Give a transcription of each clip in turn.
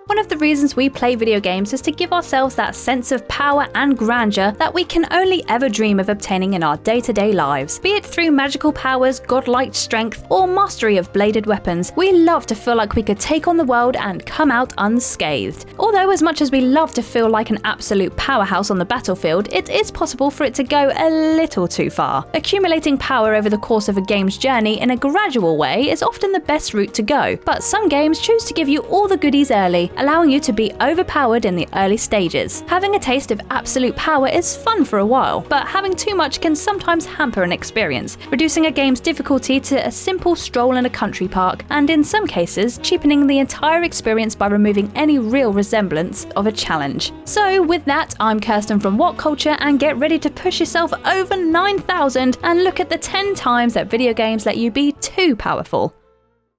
One of the reasons we play video games is to give ourselves that sense of power and grandeur that we can only ever dream of obtaining in our day-to-day lives. Be it through magical powers, godlike strength, or mastery of bladed weapons, we love to feel like we could take on the world and come out unscathed. Although as much as we love to feel like an absolute powerhouse on the battlefield, it is possible for it to go a little too far. Accumulating power over the course of a game's journey in a gradual way is often the best route to go, but some games choose to give you all the goodies early, allowing you to be overpowered in the early stages. Having a taste of absolute power is fun for a while, but having too much can sometimes hamper an experience, reducing a game's difficulty to a simple stroll in a country park, and in some cases, cheapening the entire experience by removing any real resemblance of a challenge. So with that, I'm Kirsten from WhatCulture, and get ready to push yourself over 9,000 and look at the 10 times that video games let you be too powerful.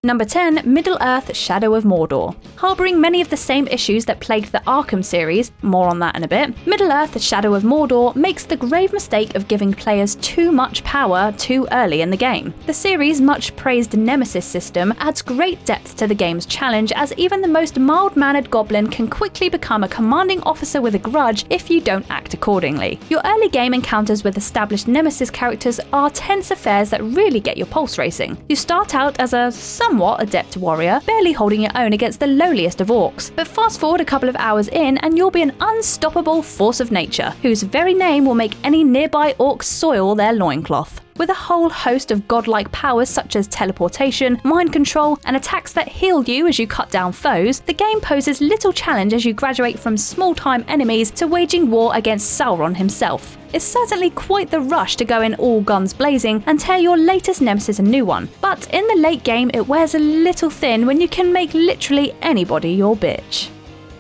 Number 10, Middle-earth: Shadow of Mordor. Harbouring many of the same issues that plagued the ARKHAM series, more on that in a bit, Middle-earth: Shadow of Mordor makes the grave mistake of giving players too much power too early in the game. The series' much-praised Nemesis system adds great depth to the game's challenge, as even the most mild-mannered goblin can quickly become a commanding officer with a grudge if you don't act accordingly. Your early game encounters with established Nemesis characters are tense affairs that really get your pulse racing. You start out as a somewhat adept warrior, barely holding your own against the lowliest of orcs. But fast forward a couple of hours in and you'll be an unstoppable force of nature, whose very name will make any nearby orcs soil their loincloth. With a whole host of godlike powers such as teleportation, mind control, and attacks that heal you as you cut down foes, the game poses little challenge as you graduate from small-time enemies to waging war against Sauron himself. It's certainly quite the rush to go in all guns blazing and tear your latest nemesis a new one, but in the late game it wears a little thin when you can make literally anybody your bitch.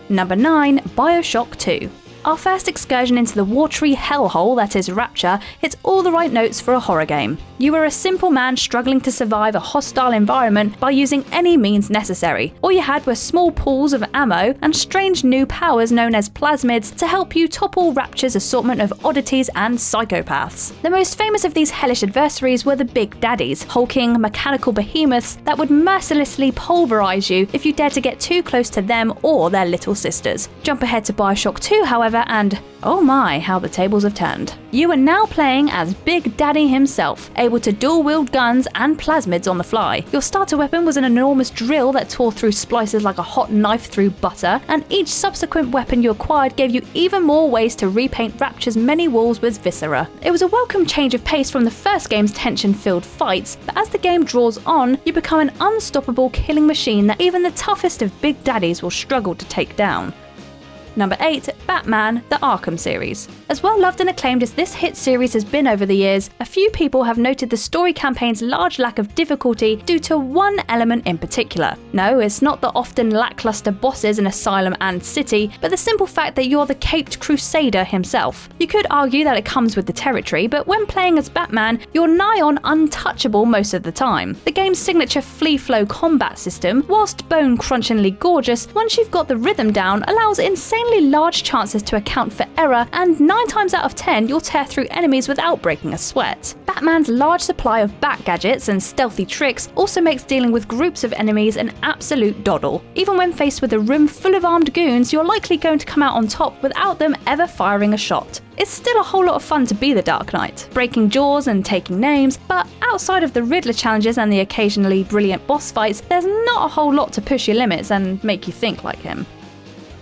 Number 9, BIOSHOCK 2. Our first excursion into the watery hellhole that is Rapture hits all the right notes for a horror game. You are a simple man struggling to survive a hostile environment by using any means necessary. All you had were small pools of ammo and strange new powers known as plasmids to help you topple Rapture's assortment of oddities and psychopaths. The most famous of these hellish adversaries were the Big Daddies, hulking, mechanical behemoths that would mercilessly pulverize you if you dared to get too close to them or their little sisters. Jump ahead to BIOSHOCK 2, however, and oh my, how the tables have turned. You are now playing as Big Daddy himself, able to dual-wield guns and plasmids on the fly. Your starter weapon was an enormous drill that tore through splices like a hot knife through butter, and each subsequent weapon you acquired gave you even more ways to repaint Rapture's many walls with viscera. It was a welcome change of pace from the first game's tension-filled fights, but as the game draws on, you become an unstoppable killing machine that even the toughest of Big Daddies will struggle to take down. Number 8, Batman: The Arkham Series. As well loved and acclaimed as this hit series has been over the years, a few people have noted the story campaign's large lack of difficulty due to one element in particular. No, it's not the often lackluster bosses in Asylum and City, but the simple fact that you're the caped crusader himself. You could argue that it comes with the territory, but when playing as Batman, you're nigh on untouchable most of the time. The game's signature free-flow combat system, whilst bone-crunchingly gorgeous, once you've got the rhythm down, allows insane large chances to account for error, and 9 times out of 10 you'll tear through enemies without breaking a sweat. Batman's large supply of bat gadgets and stealthy tricks also makes dealing with groups of enemies an absolute doddle. Even when faced with a room full of armed goons, you're likely going to come out on top without them ever firing a shot. It's still a whole lot of fun to be the Dark Knight, breaking jaws and taking names, but outside of the Riddler challenges and the occasionally brilliant boss fights, there's not a whole lot to push your limits and make you think like him.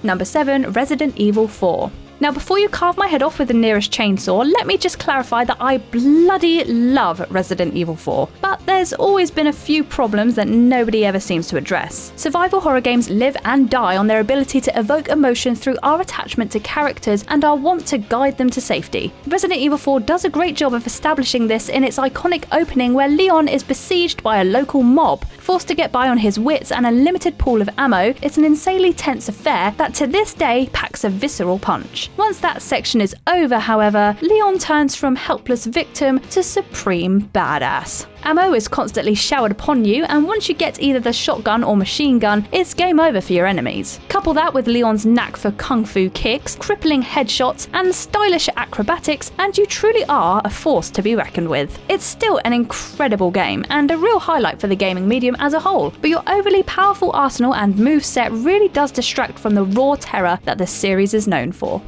Number 7, Resident Evil 4. Now, before you carve my head off with the nearest chainsaw, let me just clarify that I bloody love Resident Evil 4, but there's always been a few problems that nobody ever seems to address. Survival horror games live and die on their ability to evoke emotion through our attachment to characters and our want to guide them to safety. Resident Evil 4 does a great job of establishing this in its iconic opening, where Leon is besieged by a local mob. Forced to get by on his wits and a limited pool of ammo, it's an insanely tense affair that to this day packs a visceral punch. Once that section is over, however, Leon turns from helpless victim to supreme badass. Ammo is constantly showered upon you, and once you get either the shotgun or machine gun, it's game over for your enemies. Couple that with Leon's knack for kung fu kicks, crippling headshots, and stylish acrobatics, and you truly are a force to be reckoned with. It's still an incredible game, and a real highlight for the gaming medium as a whole, but your overly powerful arsenal and moveset really does distract from the raw terror that this series is known for.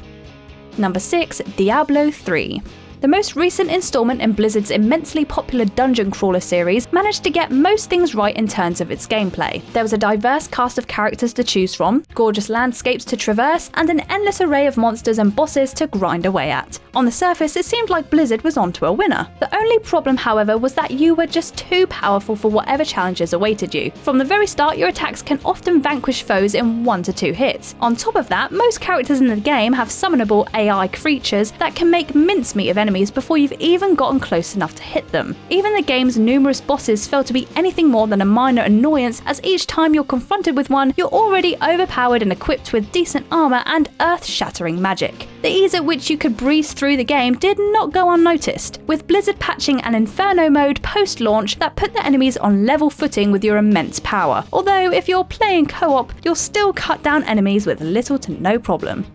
Number 6. Diablo 3. The most recent installment in Blizzard's immensely popular dungeon crawler series managed to get most things right in terms of its gameplay. There was a diverse cast of characters to choose from, gorgeous landscapes to traverse, and an endless array of monsters and bosses to grind away at. On the surface, it seemed like Blizzard was onto a winner. The only problem, however, was that you were just too powerful for whatever challenges awaited you. From the very start, your attacks can often vanquish foes in 1 to 2 hits. On top of that, most characters in the game have summonable AI creatures that can make mincemeat of enemies before you've even gotten close enough to hit them. Even the game's numerous bosses fail to be anything more than a minor annoyance, as each time you're confronted with one, you're already overpowered and equipped with decent armor and earth-shattering magic. The ease at which you could breeze through the game did not go unnoticed, with Blizzard patching an Inferno mode post-launch that put the enemies on level footing with your immense power. Although if you're playing co-op, you'll still cut down enemies with little to no problem.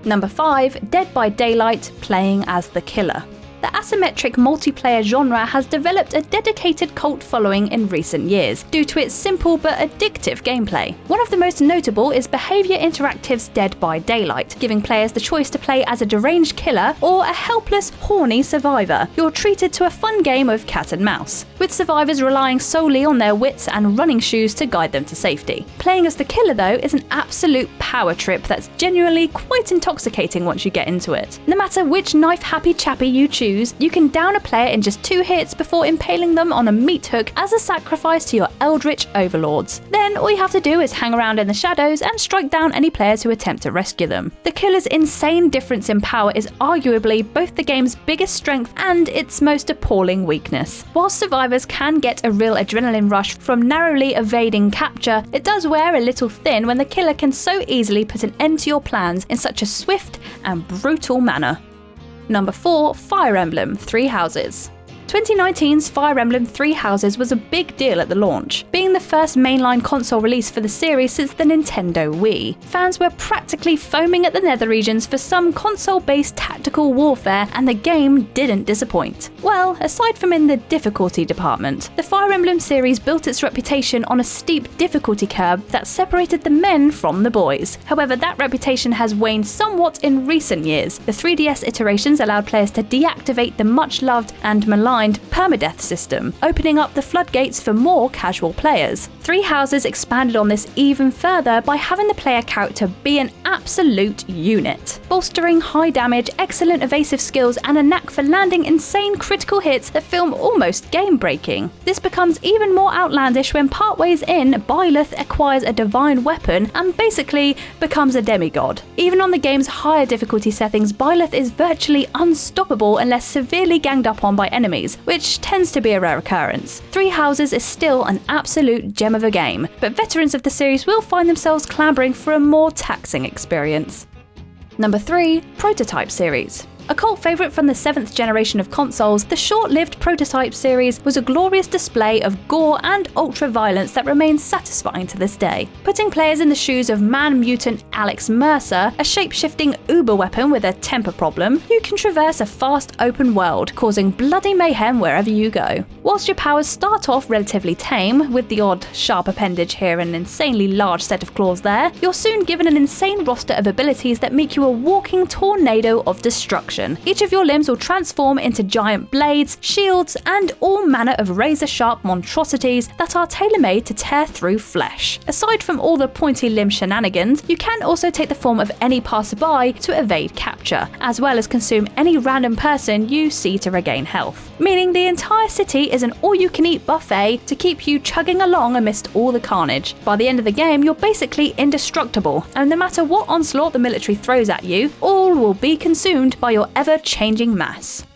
Number 5. Dead by Daylight, playing as the killer. The asymmetric multiplayer genre has developed a dedicated cult following in recent years, due to its simple but addictive gameplay. One of the most notable is Behaviour Interactive's Dead by Daylight, giving players the choice to play as a deranged killer or a helpless, horny survivor. You're treated to a fun game of cat and mouse, with survivors relying solely on their wits and running shoes to guide them to safety. Playing as the killer, though, is an absolute power trip that's genuinely quite intoxicating once you get into it. No matter which knife-happy chappy you choose, you can down a player in just 2 hits before impaling them on a meat hook as a sacrifice to your eldritch overlords. Then all you have to do is hang around in the shadows and strike down any players who attempt to rescue them. The killer's insane difference in power is arguably both the game's biggest strength and its most appalling weakness. Whilst survivors can get a real adrenaline rush from narrowly evading capture, it does wear a little thin when the killer can so easily put an end to your plans in such a swift and brutal manner. Number 4. Fire Emblem 3 Houses. 2019's Fire Emblem 3 Houses was a big deal at the launch, being the first mainline console release for the series since the Nintendo Wii. Fans were practically foaming at the nether regions for some console-based tactical warfare, and the game didn't disappoint. Well, aside from in the difficulty department, the Fire Emblem series built its reputation on a steep difficulty curve that separated the men from the boys. However, that reputation has waned somewhat in recent years. The 3DS iterations allowed players to deactivate the much-loved and maligned permadeath system, opening up the floodgates for more casual players. 3 Houses expanded on this even further by having the player character be an absolute unit, bolstering high damage, excellent evasive skills, and a knack for landing insane critical hits that feel almost game-breaking. This becomes even more outlandish when partways in, Byleth acquires a divine weapon and basically becomes a demigod. Even on the game's higher difficulty settings, Byleth is virtually unstoppable unless severely ganged up on by enemies, which tends to be a rare occurrence. 3 Houses is still an absolute gem of a game, but veterans of the series will find themselves clambering for a more taxing experience. Number 3. Prototype Series. A cult favourite from the 7th generation of consoles, the short-lived Prototype series was a glorious display of gore and ultra-violence that remains satisfying to this day. Putting players in the shoes of man-mutant Alex Mercer, a shape-shifting uber weapon with a temper problem, you can traverse a fast open world, causing bloody mayhem wherever you go. Whilst your powers start off relatively tame, with the odd sharp appendage here and an insanely large set of claws there, you're soon given an insane roster of abilities that make you a walking tornado of destruction. Each of your limbs will transform into giant blades, shields, and all manner of razor-sharp monstrosities that are tailor-made to tear through flesh. Aside from all the pointy limb shenanigans, you can also take the form of any passerby to evade capture, as well as consume any random person you see to regain health. Meaning the entire city is an all-you-can-eat buffet to keep you chugging along amidst all the carnage. By the end of the game, you're basically indestructible, and no matter what onslaught the military throws at you, all will be consumed by your ever-changing mass.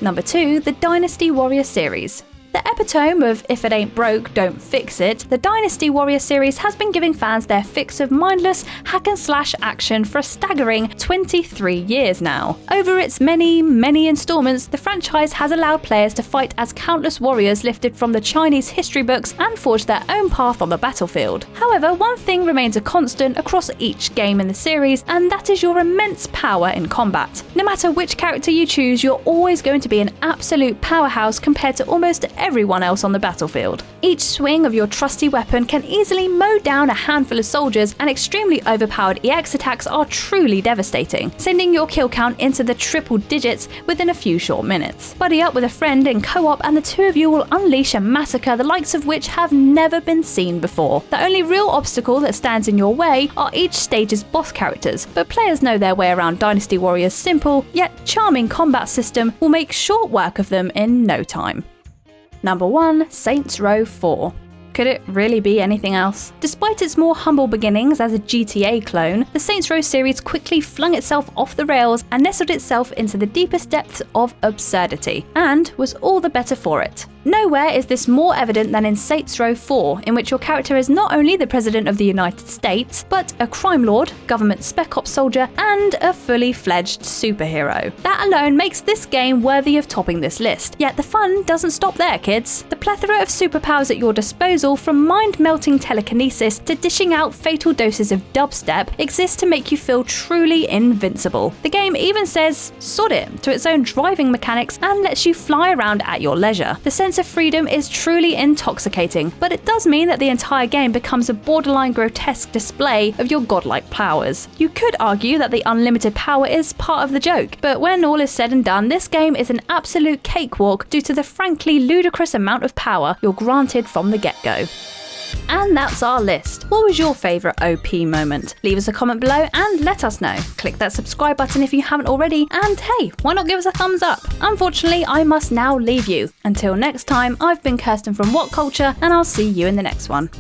Number 2. The Dynasty Warrior series. The epitome of if it ain't broke, don't fix it, the Dynasty Warrior series has been giving fans their fix of mindless hack-and-slash action for a staggering 23 years now. Over its many installments, the franchise has allowed players to fight as countless warriors lifted from the Chinese history books and forge their own path on the battlefield. However, one thing remains a constant across each game in the series, and that is your immense power in combat. No matter which character you choose, you're always going to be an absolute powerhouse compared to almost everyone else on the battlefield. Each swing of your trusty weapon can easily mow down a handful of soldiers, and extremely overpowered EX attacks are truly devastating, sending your kill count into the triple digits within a few short minutes. Buddy up with a friend in co-op and the two of you will unleash a massacre the likes of which have never been seen before. The only real obstacle that stands in your way are each stage's boss characters, but players know their way around Dynasty Warrior's simple yet charming combat system will make short work of them in no time. Number 1. Saints Row 4. Could it really be anything else? Despite its more humble beginnings as a GTA clone, the Saints Row series quickly flung itself off the rails and nestled itself into the deepest depths of absurdity, and was all the better for it. Nowhere is this more evident than in Saints Row 4, in which your character is not only the President of the United States, but a crime lord, government spec ops soldier, and a fully fledged superhero. That alone makes this game worthy of topping this list. Yet the fun doesn't stop there, kids. The plethora of superpowers at your disposal, from mind-melting telekinesis to dishing out fatal doses of dubstep, exists to make you feel truly invincible. The game even says "sod it" to its own driving mechanics and lets you fly around at your leisure. The sense of freedom is truly intoxicating, but it does mean that the entire game becomes a borderline grotesque display of your godlike powers. You could argue that the unlimited power is part of the joke, but when all is said and done, this game is an absolute cakewalk due to the frankly ludicrous amount of power you're granted from the get-go. And that's our list. What was your favourite OP moment? Leave us a comment below and let us know. Click that subscribe button if you haven't already, and hey, why not give us a thumbs up? Unfortunately, I must now leave you. Until next time, I've been Kirsten from WhatCulture, and I'll see you in the next one.